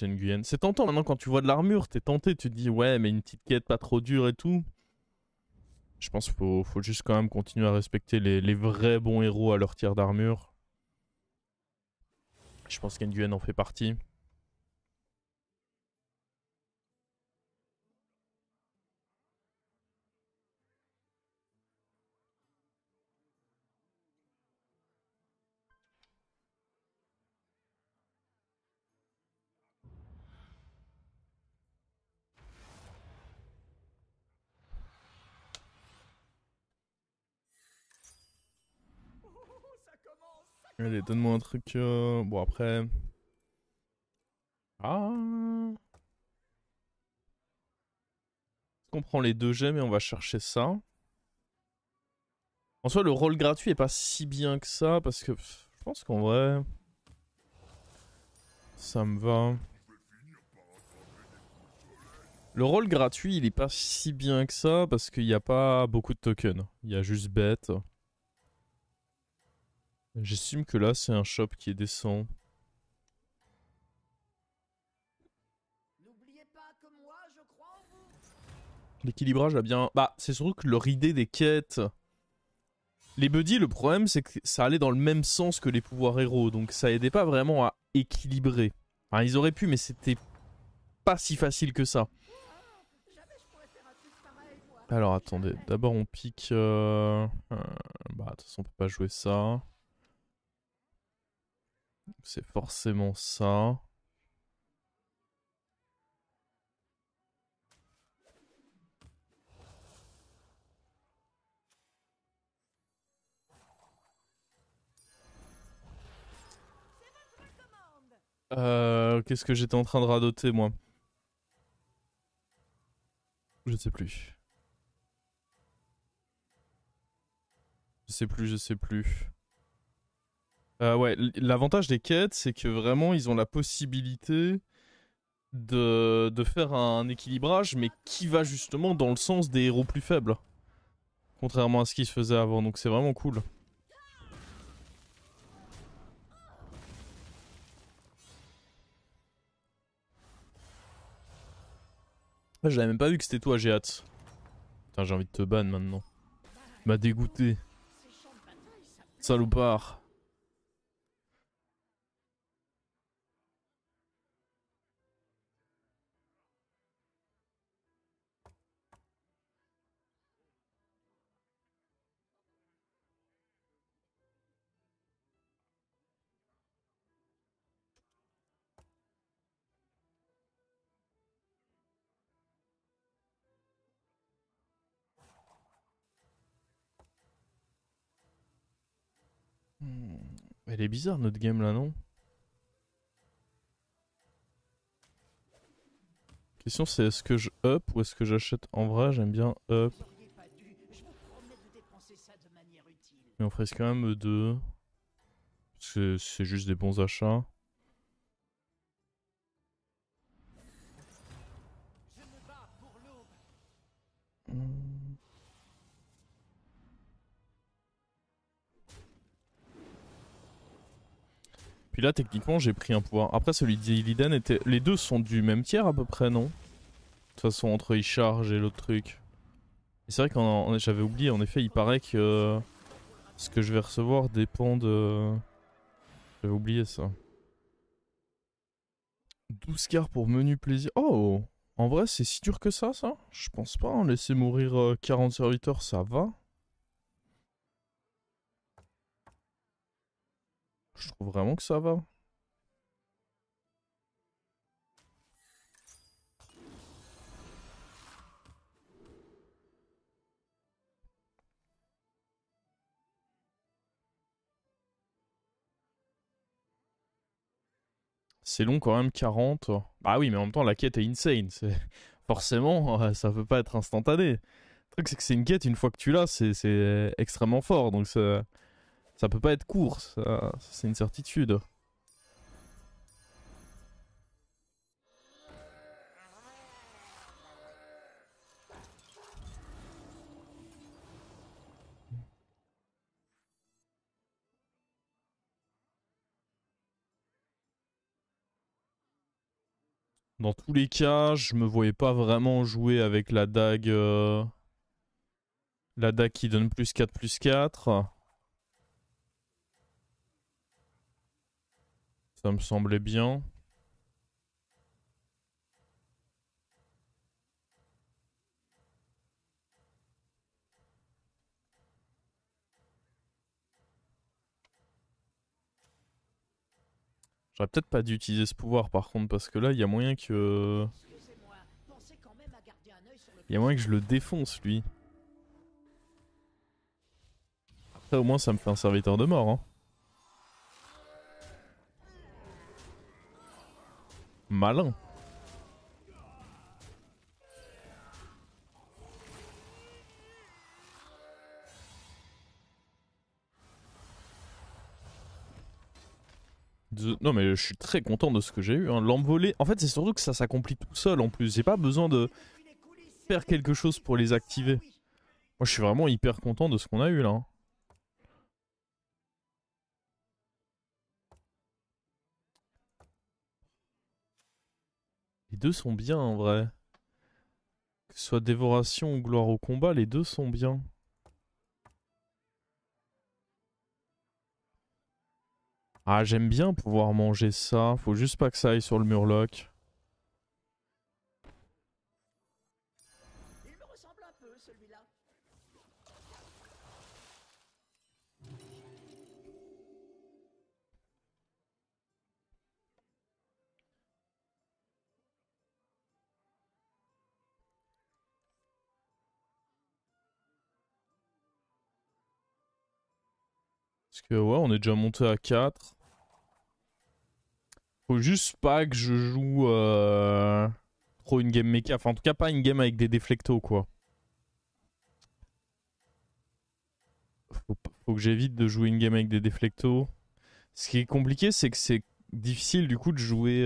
acheter une Guyenne. C'est tentant maintenant quand tu vois de l'armure, t'es tenté, tu te dis ouais mais une petite quête pas trop dure et tout. Je pense qu'il faut juste quand même continuer à respecter les vrais bons héros à leur tiers d'armure. Je pense qu'Nguyen en fait partie. Allez, donne-moi un truc. Bon, après. Ah. On prend les 2 gemmes et on va chercher ça. En soi, le rôle gratuit est pas si bien que ça parce que je pense qu'en vrai. Ça me va. Le rôle gratuit, il est pas si bien que ça parce qu'il n'y a pas beaucoup de tokens. Il y a juste bête. J'estime que là, c'est un shop qui est décent. L'équilibrage a bien. Bah, c'est surtout que leur idée des quêtes. Les buddies, le problème, c'est que ça allait dans le même sens que les pouvoirs héros. Donc ça aidait pas vraiment à équilibrer. Enfin, ils auraient pu, mais c'était pas si facile que ça. Alors attendez, d'abord on pique. Bah, de toute façon, on peut pas jouer ça. C'est forcément ça. Qu'est-ce que j'étais en train de radoter, moi? Je sais plus. Je sais plus. Ouais, l'avantage des quêtes, c'est que vraiment, ils ont la possibilité de faire un équilibrage, mais qui va justement dans le sens des héros plus faibles. Contrairement à ce qui se faisait avant, donc c'est vraiment cool. Je l'avais même pas vu que c'était toi, j'ai hâte. Putain, j'ai envie de te ban maintenant. M'a dégoûté. Salopard. Elle est bizarre notre game là, non? Question c'est est-ce que je up ou est-ce que j'achète? En vrai, j'aime bien up. Mais on ferait quand même E2. C'est juste des bons achats. Puis là, techniquement, j'ai pris un pouvoir. Après, celui d'Illidan était. Les deux sont du même tiers à peu près, non? De toute façon, entre Icharge et l'autre truc. Et c'est vrai que j'avais oublié, en effet, il paraît que ce que je vais recevoir dépend de. J'avais oublié ça. 12 quarts pour menu plaisir. Oh! En vrai, c'est si dur que ça? Je pense pas, hein. Laisser mourir 40 serviteurs, ça va. Je trouve vraiment que ça va. C'est long quand même, 40. Bah oui, mais en même temps, la quête est insane. Forcément, ça peut pas être instantané. Le truc, c'est que c'est une quête, une fois que tu l'as, c'est extrêmement fort. Donc ça peut pas être court. C'est une certitude. Dans tous les cas, je me voyais pas vraiment jouer avec la dague qui donne plus 4. Ça me semblait bien. J'aurais peut-être pas dû utiliser ce pouvoir par contre, parce que là, il y a moyen que... Il y a moyen que je le défonce, lui. Après, au moins, ça me fait un serviteur de mort, hein. Malin. Non mais je suis très content de ce que j'ai eu, hein. L'envolée, en fait c'est surtout que ça s'accomplit tout seul en plus. J'ai pas besoin de faire quelque chose pour les activer. Moi je suis vraiment hyper content de ce qu'on a eu là, hein. Les deux sont bien en vrai. Que ce soit dévoration ou gloire au combat, les deux sont bien. Ah j'aime bien pouvoir manger ça. Faut juste pas que ça aille sur le murloc. Parce que ouais on est déjà monté à 4. Faut juste pas que je joue trop une game mecha. Enfin en tout cas pas une game avec des déflectos quoi. Faut que j'évite de jouer une game avec des déflectos. Ce qui est compliqué, c'est que c'est difficile du coup de jouer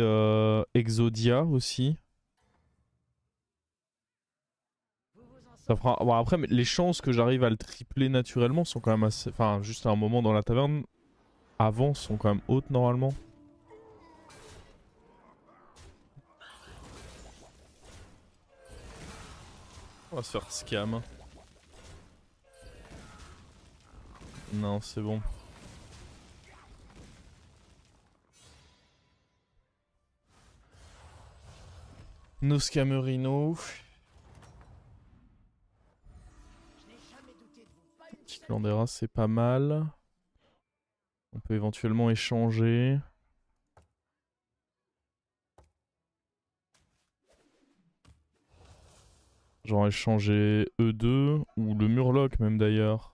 Exodia aussi. Ça fera... Bon, après, les chances que j'arrive à le tripler naturellement sont quand même assez. Enfin, juste à un moment dans la taverne, avant, sont quand même hautes normalement. On va se faire scam. Non, c'est bon. No Scamerino. Kitlandera, c'est pas mal. On peut éventuellement échanger. Genre échanger E2 ou le Murloc même d'ailleurs.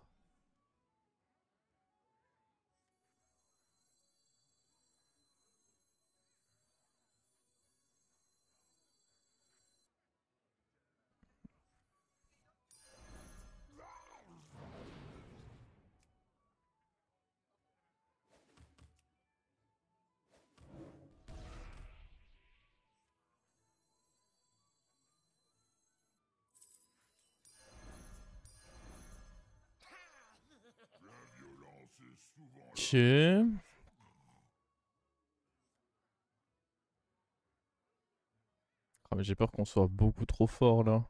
Ok. Ah, mais j'ai peur qu'on soit beaucoup trop fort là.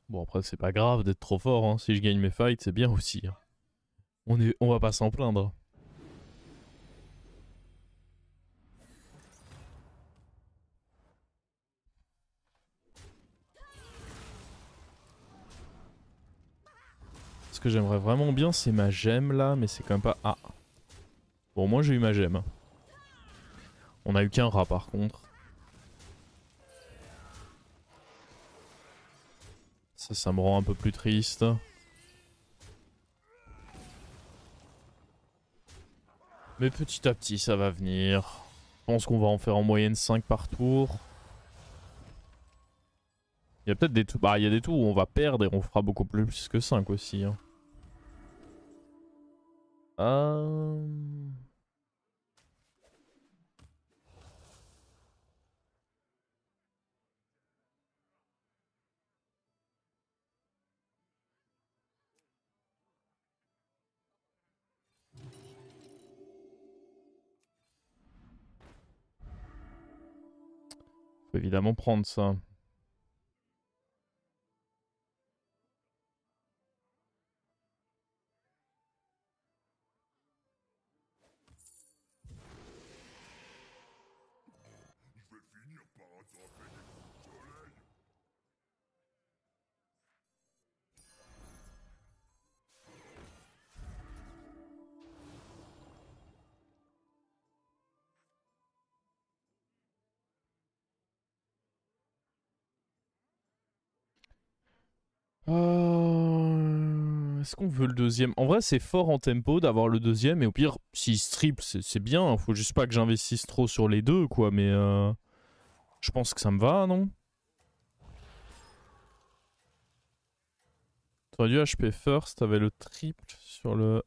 Bon après c'est pas grave d'être trop fort, hein. Si je gagne mes fights c'est bien aussi, hein. On va pas s'en plaindre. Ce que j'aimerais vraiment bien c'est ma gemme là, mais c'est quand même pas... Ah. Bon moi j'ai eu ma gemme. On a eu qu'un rat par contre. Ça me rend un peu plus triste. Mais petit à petit ça va venir. Je pense qu'on va en faire en moyenne 5 par tour. Il y a peut-être des tours... Bah il y a des tours où on va perdre et on fera beaucoup plus que 5 aussi, hein. Euh... Faut évidemment prendre ça. Est-ce qu'on veut le deuxième? En vrai, c'est fort en tempo d'avoir le deuxième. Et au pire, s'il se triple, c'est bien. Faut juste pas que j'investisse trop sur les deux, quoi. Mais je pense que ça me va, non? T'aurais dû HP first, t'avais le triple sur le...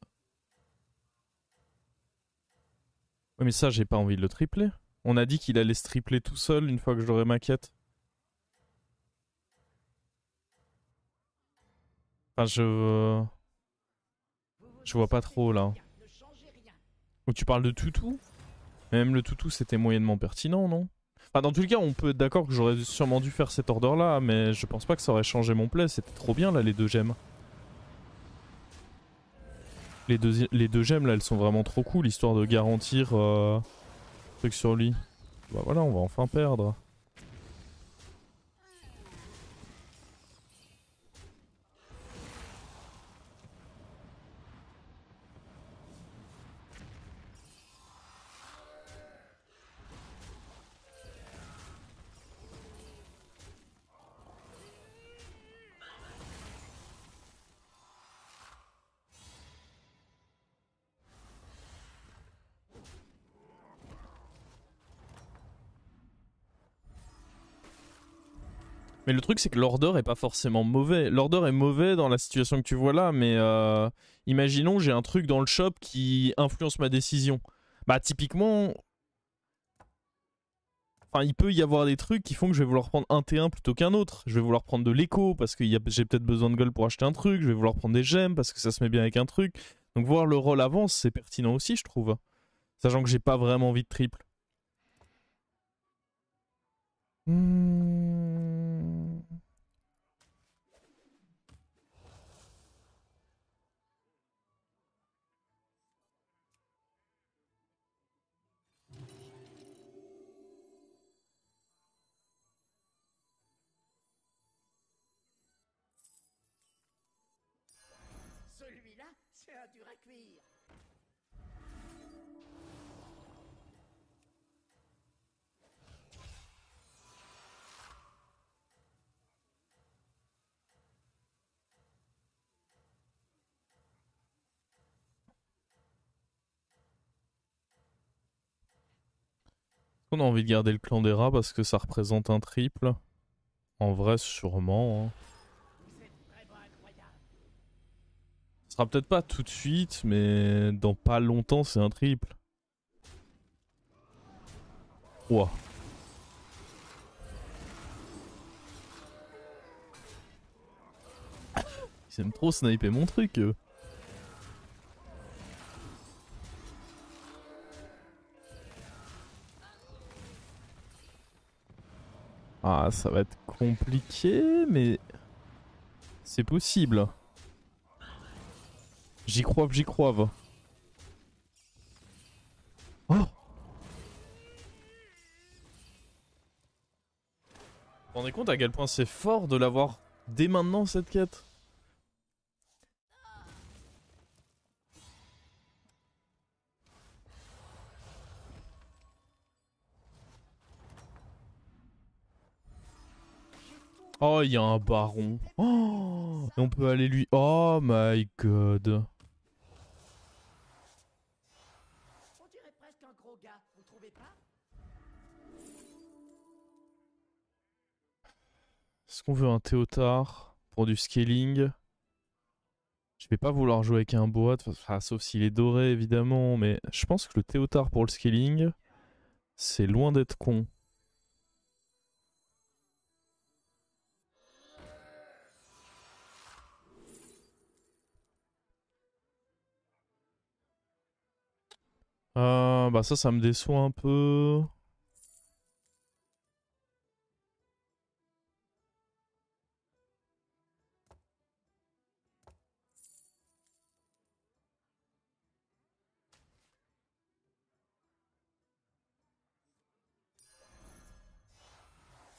Ouais, mais ça, j'ai pas envie de le tripler. On a dit qu'il allait se tripler tout seul une fois que j'aurai ma quête. Enfin, je vois pas trop, là. Ou tu parles de toutou? Même le toutou, c'était moyennement pertinent, non? Enfin, dans tous les cas, on peut être d'accord que j'aurais sûrement dû faire cet order-là, mais je pense pas que ça aurait changé mon play. C'était trop bien, là, les deux gemmes. Les deux gemmes, là, elles sont vraiment trop cool, histoire de garantir truc sur lui. Bah voilà, on va enfin perdre. Mais le truc, c'est que l'order est pas forcément mauvais. L'order est mauvais dans la situation que tu vois là, mais imaginons j'ai un truc dans le shop qui influence ma décision. Bah typiquement, enfin il peut y avoir des trucs qui font que je vais vouloir prendre un T1 plutôt qu'un autre. Je vais vouloir prendre de l'écho parce que j'ai peut-être besoin de gold pour acheter un truc. Je vais vouloir prendre des gemmes parce que ça se met bien avec un truc. Donc voir le rôle avance, c'est pertinent aussi, je trouve. Sachant que j'ai pas vraiment envie de triple. Hmm. Celui-là, c'est un dur à cuire. On a envie de garder le clan des rats parce que ça représente un triple. En vrai, sûrement. Hein. Ce sera peut-être pas tout de suite, mais dans pas longtemps, c'est un triple. Ouah. Ils aiment trop sniper mon truc, eux. Ah, ça va être compliqué, mais c'est possible. J'y crois, j'y crois. Va. Oh! Vous vous rendez compte à quel point c'est fort de l'avoir dès maintenant, cette quête? Oh, il y a un baron. Oh! Et on peut aller lui... Oh my god. On dirait presque un gros gars, vous trouvez pas? Est-ce qu'on veut un Théotard pour du scaling? Je vais pas vouloir jouer avec un boa, enfin, sauf s'il est doré évidemment, mais je pense que le Théotard pour le scaling, c'est loin d'être con. Bah ça me déçoit un peu.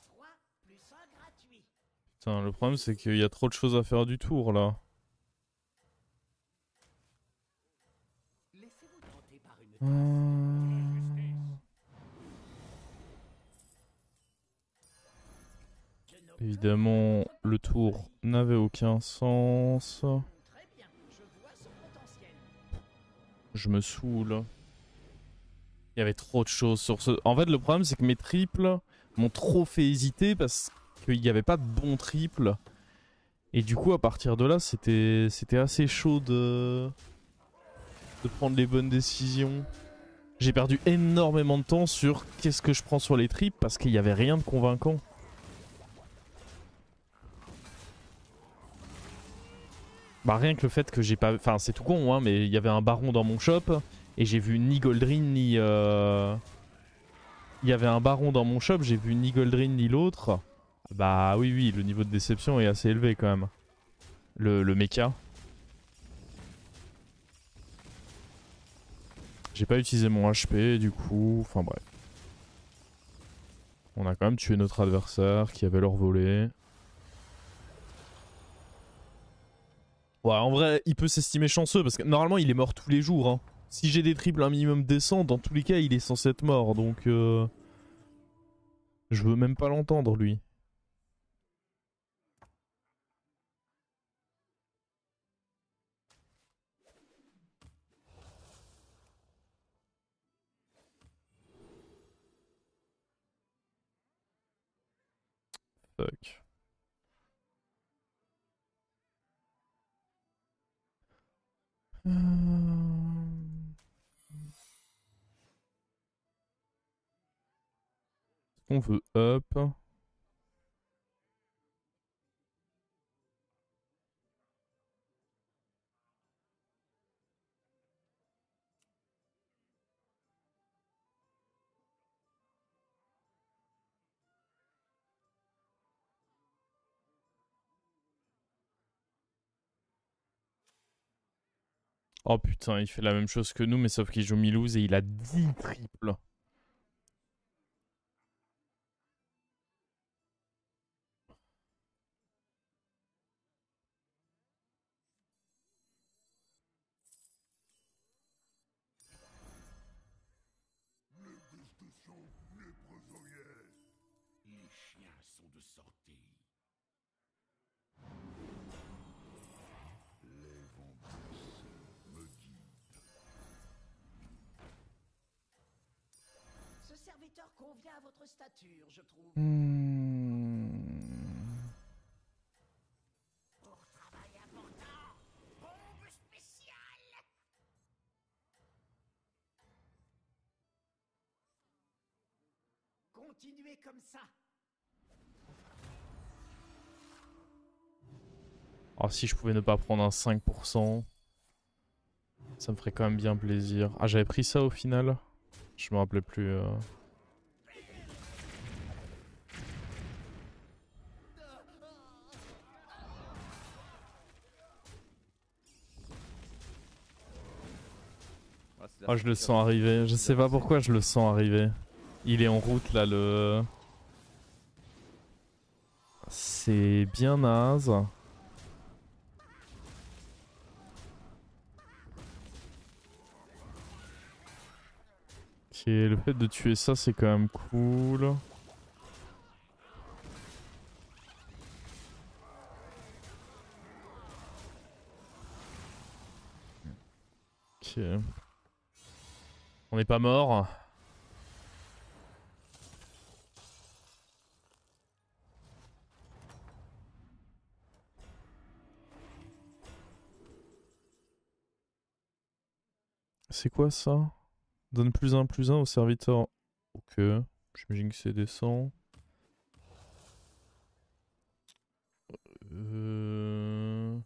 Trois plus un gratuit. Putain, le problème c'est qu'il y a trop de choses à faire du tour là. Laissez-vous tenter par une Hum, Je n'obtends Évidemment, votre le tour courtoisie. n'avait aucun sens. Très bien, je vois son potentiel. Je me saoule. Il y avait trop de choses sur ce. En fait, le problème c'est que mes triples m'ont trop fait hésiter parce qu'il n'y avait pas de bons triples. Et du coup, à partir de là, c'était assez chaud de prendre les bonnes décisions. J'ai perdu énormément de temps sur qu'est-ce que je prends sur les triples parce qu'il n'y avait rien de convaincant. Bah rien que le fait que j'ai pas... Enfin c'est tout con hein, mais il y avait un baron dans mon shop et j'ai vu ni Goldrin ni... Il y avait un baron dans mon shop, j'ai vu ni Goldrin ni l'autre. Bah oui oui, le niveau de déception est assez élevé quand même. Le mecha. J'ai pas utilisé mon HP du coup, enfin bref. On a quand même tué notre adversaire qui avait leur volet. Ouais, en vrai, il peut s'estimer chanceux parce que normalement il est mort tous les jours. Hein. Si j'ai des triples un minimum décent, dans tous les cas il est censé être mort donc je veux même pas l'entendre lui. Fuck. On veut up. Oh putain, il fait la même chose que nous, mais sauf qu'il joue Milouz et il a 10 triples. Les chiens sont de sortie. Les vents me guident. Ce serviteur convient à votre stature, je trouve. Pour travail important, bombe spéciale. Continuez comme ça. Oh, si je pouvais ne pas prendre un 5%, ça me ferait quand même bien plaisir. Ah, j'avais pris ça au final. Je me rappelais plus. Oh, je le sens arriver. Je sais pas pourquoi je le sens arriver. Il est en route là, le. C'est bien naze. Ok, le fait de tuer ça, c'est quand même cool. Ok. On n'est pas mort. C'est quoi ça? Donne plus un au serviteur. Ok. J'imagine que c'est décent. Euh...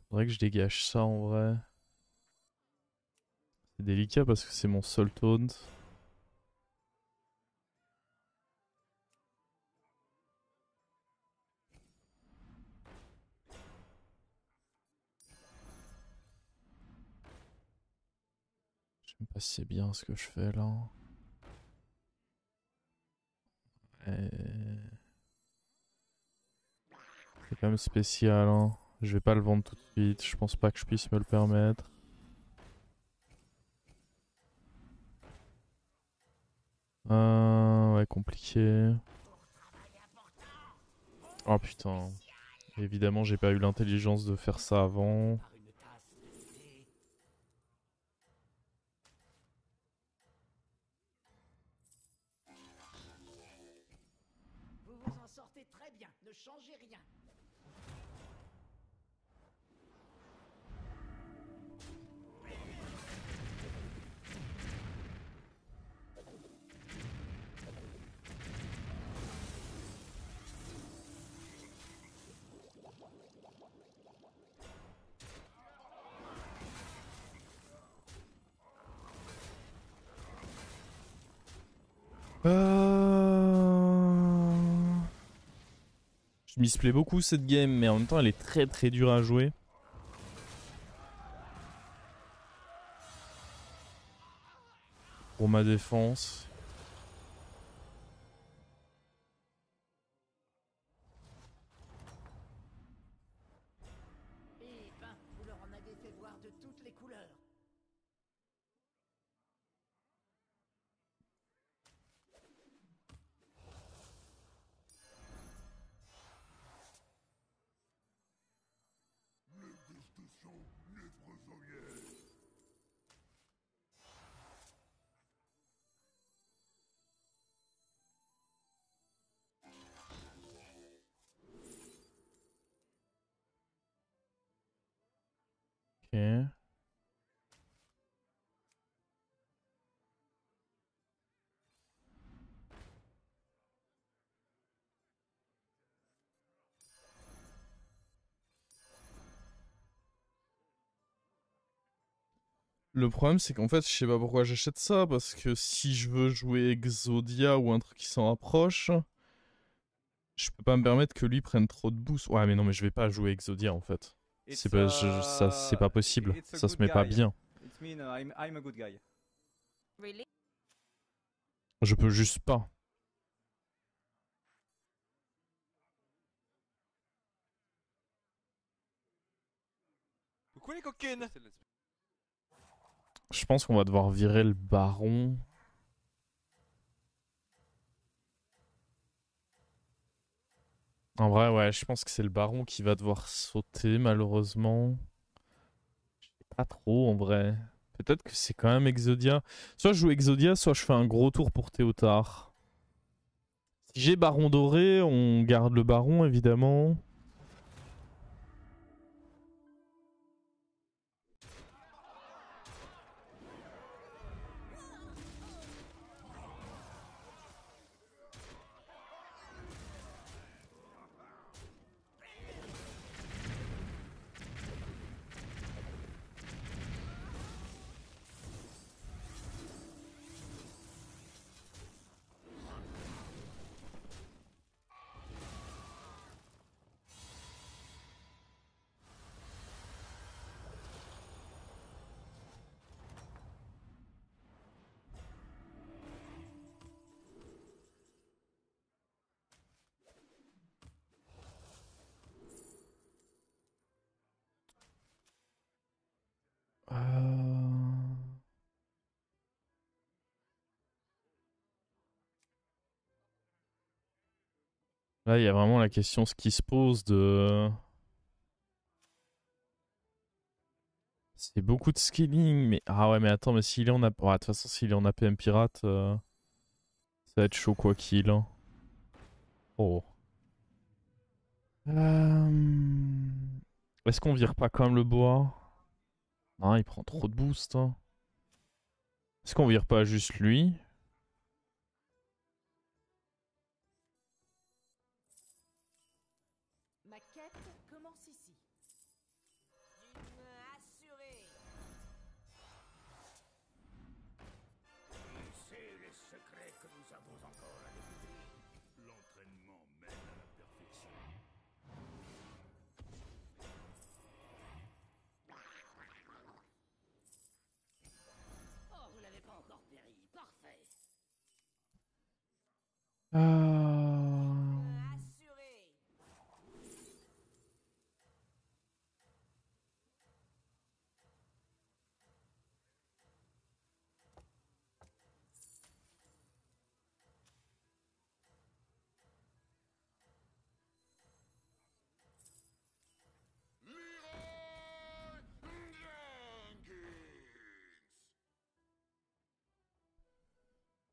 Faudrait que je dégage ça en vrai. C'est délicat parce que c'est mon seul taunt. Je sais même pas si c'est bien ce que je fais là. C'est quand même spécial, hein. Je vais pas le vendre tout de suite. Je pense pas que je puisse me le permettre. Ouais, compliqué. Oh putain. Évidemment, j'ai pas eu l'intelligence de faire ça avant. Vous vous en sortez très bien, ne changez rien. Je misplay beaucoup cette game, mais en même temps, elle est très très dure à jouer. Pour ma défense. Eh ben, vous leur en avez fait voir de toutes les couleurs. Ok. Le problème, c'est qu'en fait, je sais pas pourquoi j'achète ça, parce que si je veux jouer Exodia ou un truc qui s'en rapproche, je peux pas me permettre que lui prenne trop de boost. Ouais, mais non, mais je vais pas jouer Exodia en fait. C'est pas, ça, c'est pas possible. It's a Ça se good met pas guy. bien. It mean I'm a good guy. Really? Je peux juste pas. Coucou les coquines. Je pense qu'on va devoir virer le baron. En vrai, ouais, je pense que c'est le baron qui va devoir sauter, malheureusement. Je sais pas trop, en vrai. Peut-être que c'est quand même Exodia. Soit je joue Exodia, soit je fais un gros tour pour Théotard. Si j'ai baron doré, on garde le baron, évidemment. Là, il y a vraiment la question, ce qui se pose de... C'est beaucoup de scaling, mais... Ah ouais, mais attends, mais s'il est en... Ouais, de toute façon, s'il est en APM pirate, ça va être chaud quoi qu'il. Hein. Oh. Est-ce qu'on vire pas quand même le bois? Non, il prend trop de boost. Hein. Est-ce qu'on vire pas juste lui? Ma quête commence ici. D'une assurée. C'est les secrets que nous avons encore à découvrir. L'entraînement mène à la perfection. Oh, vous l'avez pas encore péri. Parfait. Assurée.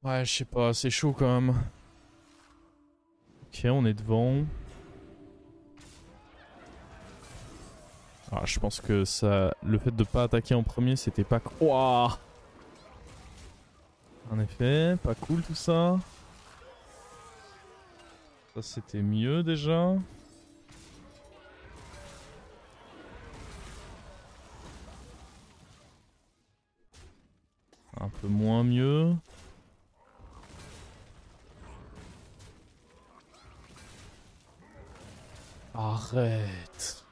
Ouais, je sais pas, c'est chaud quand même. Ok, on est devant. Ah, je pense que ça, le fait de pas attaquer en premier, c'était pas... Ouah. En effet, pas cool tout ça. Ça c'était mieux déjà. Un peu moins mieux. Arrête.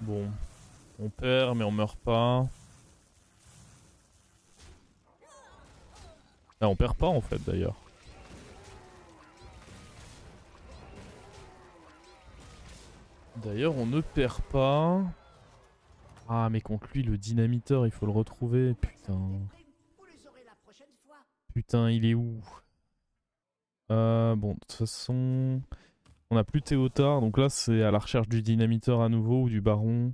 Bon, on perd mais on meurt pas. Ah, on perd pas en fait d'ailleurs. D'ailleurs, on ne perd pas. Ah, mais contre lui, le dynamiteur, il faut le retrouver. Putain. Vous les aurez la prochaine fois. Putain, il est où? Bon, de toute façon, on n'a plus Théotard. Donc là, c'est à la recherche du dynamiteur à nouveau ou du baron.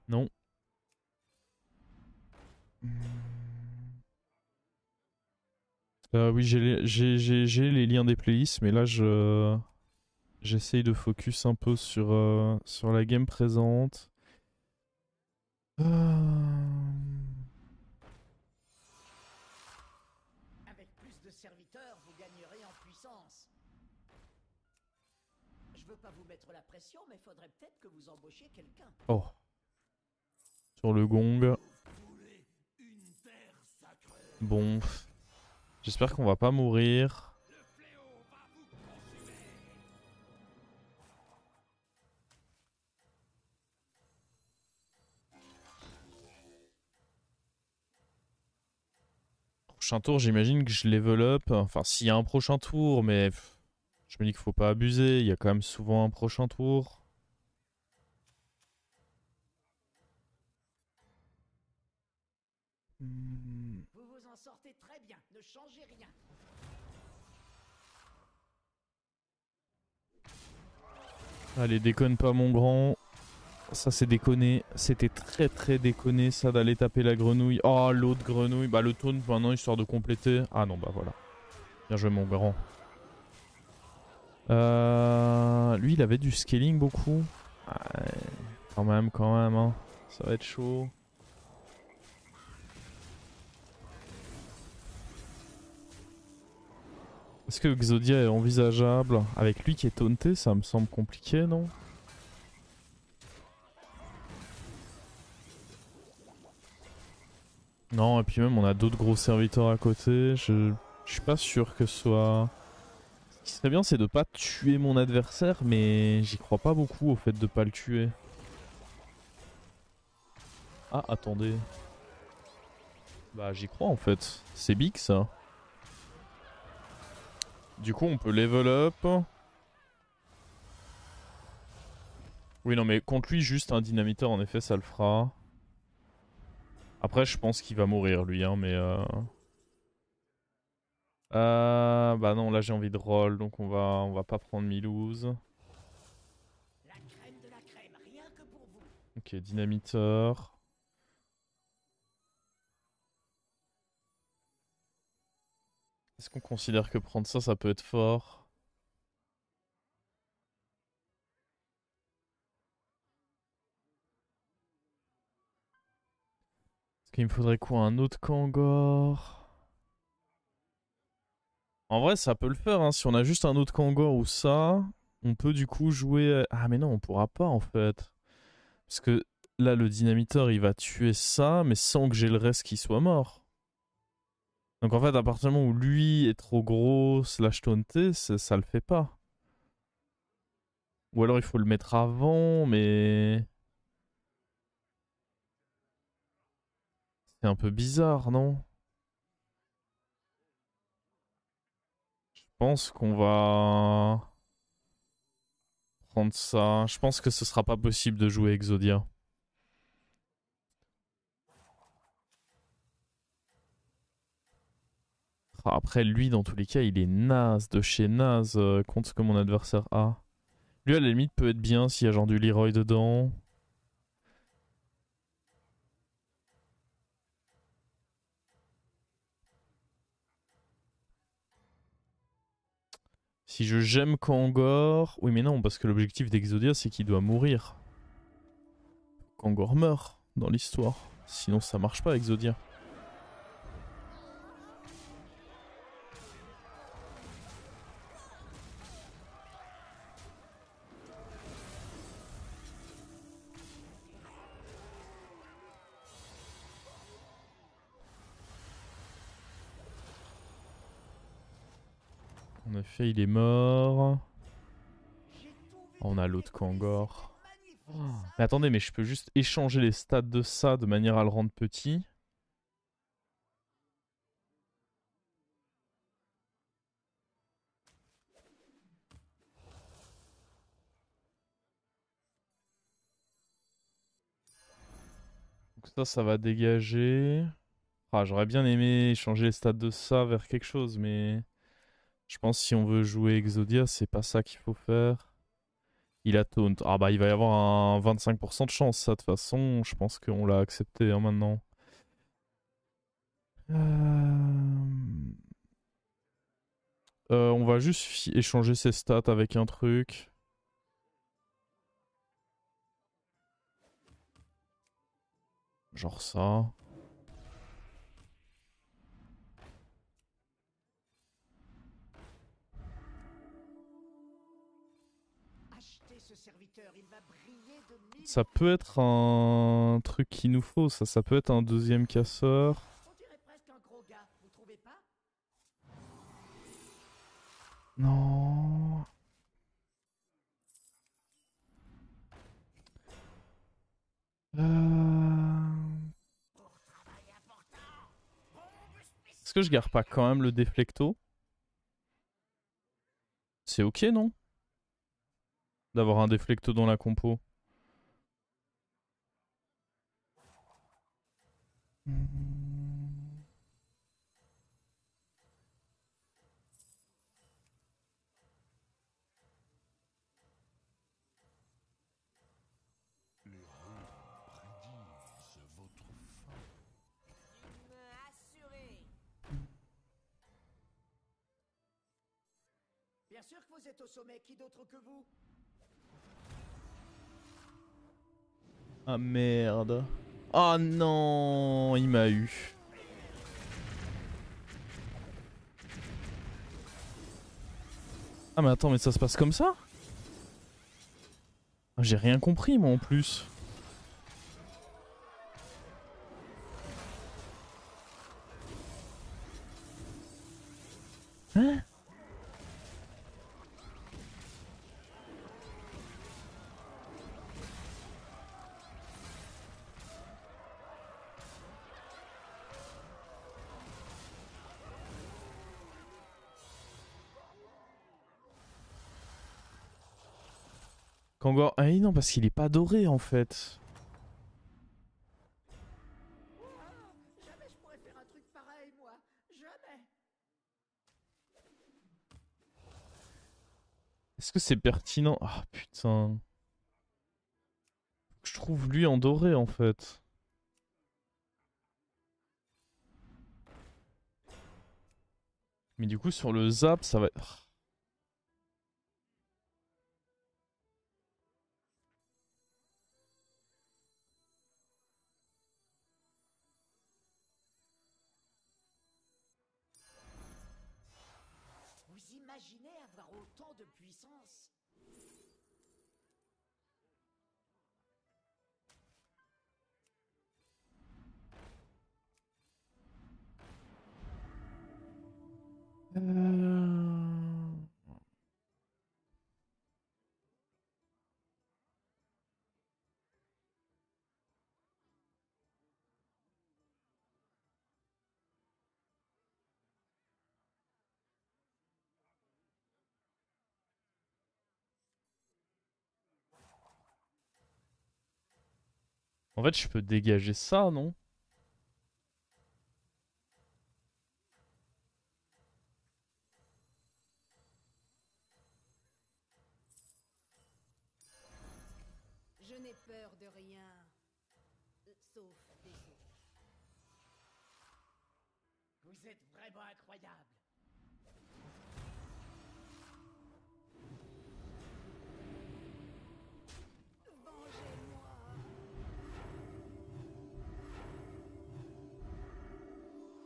Non. Oui, j'ai les liens des playlists, mais là, j'essaye de focus un peu sur la game présente. Avec plus de serviteurs, vous gagnerez en puissance. Je veux pas vous mettre la pression, mais faudrait peut-être que vous embauchiez quelqu'un. Oh. Sur le gong. Bon. J'espère qu'on va pas mourir. Prochain tour, j'imagine que je level up. Enfin, s'il y a un prochain tour, mais je me dis qu'il faut pas abuser. Il y a quand même souvent un prochain tour. Vous vous en sortez très bien, ne changez rien. Allez, déconne pas mon grand. Ça c'est déconné. C'était très très déconné ça d'aller taper la grenouille. Oh l'autre grenouille. Bah le taunt maintenant histoire de compléter. Ah non bah voilà. Bien joué mon grand. Lui il avait du scaling beaucoup. Ouais, quand même hein. Ça va être chaud. Est-ce que Exodia est envisageable? Avec lui qui est taunté, ça me semble compliqué, non? Non, et puis même on a d'autres gros serviteurs à côté. Je suis pas sûr que ce soit Ce qui serait bien, c'est de pas tuer mon adversaire, mais j'y crois pas beaucoup au fait de pas le tuer. Ah, attendez. Bah, j'y crois en fait. C'est big ça. Du coup, on peut level up. Oui, non, mais contre lui, juste un dynamiteur, en effet, ça le fera. Après, je pense qu'il va mourir lui, hein, mais. Bah non, là j'ai envie de roll, donc on va pas prendre Milouz. La crème de la crème, rien que pour vous. Ok, dynamiteur. Est-ce qu'on considère que prendre ça, ça peut être fort? Est-ce qu'il me faudrait quoi? Un autre Kangor? En vrai, ça peut le faire, hein. Si on a juste un autre Kangor ou ça, on peut du coup jouer. Ah, mais non, on pourra pas en fait. Parce que là, le dynamiteur, il va tuer ça, mais sans que j'ai le reste qui soit mort. Donc en fait, à partir du moment où lui est trop gros, slash taunté, ça le fait pas. Ou alors il faut le mettre avant, mais. C'est un peu bizarre, non? Je pense qu'on va prendre ça. Je pense que ce sera pas possible de jouer Exodia. Après, lui, dans tous les cas, il est naze de chez naze contre ce que mon adversaire a. Lui, à la limite, peut être bien s'il y a genre du Leroy dedans. Si je gemme Kangor... Oui, mais non, parce que l'objectif d'Exodia, c'est qu'il doit mourir. Kangor meurt dans l'histoire. Sinon, ça marche pas, Exodia. En effet, il est mort. On a l'autre Kangor. Oh. Mais attendez, mais je peux juste échanger les stats de ça de manière à le rendre petit. Donc ça va dégager. Ah, j'aurais bien aimé échanger les stats de ça vers quelque chose, mais je pense que si on veut jouer Exodia, c'est pas ça qu'il faut faire. Il a taunt. Ah bah il va y avoir un 25% de chance, ça de toute façon. Je pense qu'on l'a accepté hein, maintenant. On va juste échanger ses stats avec un truc. Genre ça. Achetez ce serviteur, il va briller de mille Ça peut être un truc qu'il nous faut, ça peut être un deuxième casseur. On dirait presque un gros gars, vous trouvez pas? Non. Est-ce que je garde pas quand même le déflecto? C'est ok, non? D'avoir un déflecto dans la compo. Bien sûr que vous êtes au sommet, qui d'autre que vous? Ah merde. Ah non, il m'a eu. Ah mais attends, mais ça se passe comme ça? J'ai rien compris moi en plus. Hein? Kangor. Ah oui, non, parce qu'il est pas doré en fait. Jamais je pourrais faire un truc pareil, moi. Jamais. Est-ce que c'est pertinent? Ah putain. Je trouve lui en doré en fait. Mais du coup sur le zap ça va être... Vous imaginez avoir autant de puissance? En fait je peux dégager ça, non? Je n'ai peur de rien. Sauf des autres. Vous êtes vraiment incroyable. Vengez-moi.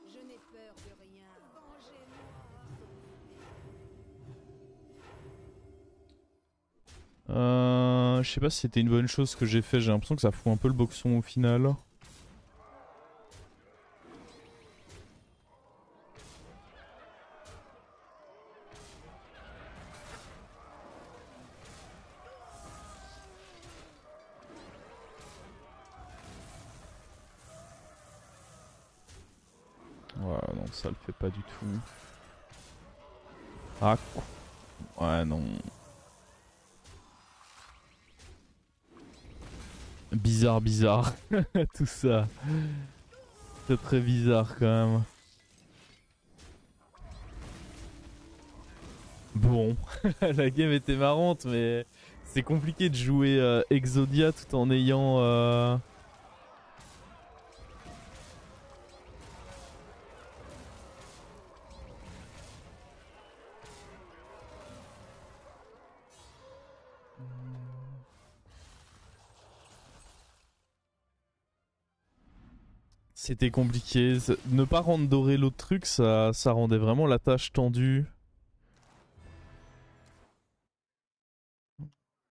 Je n'ai peur de rien. Vengez-moi. Je sais pas si c'était une bonne chose que j'ai fait, j'ai l'impression que ça fout un peu le boxon au final. Ouais, non, ça le fait pas du tout. Ah, ouais, non. Bizarre, bizarre. Tout ça. C'est très bizarre quand même. Bon, la game était marrante, mais c'est compliqué de jouer Exodia tout en ayant... C'était compliqué. Ne pas rendre doré l'autre truc, ça rendait vraiment la tâche tendue.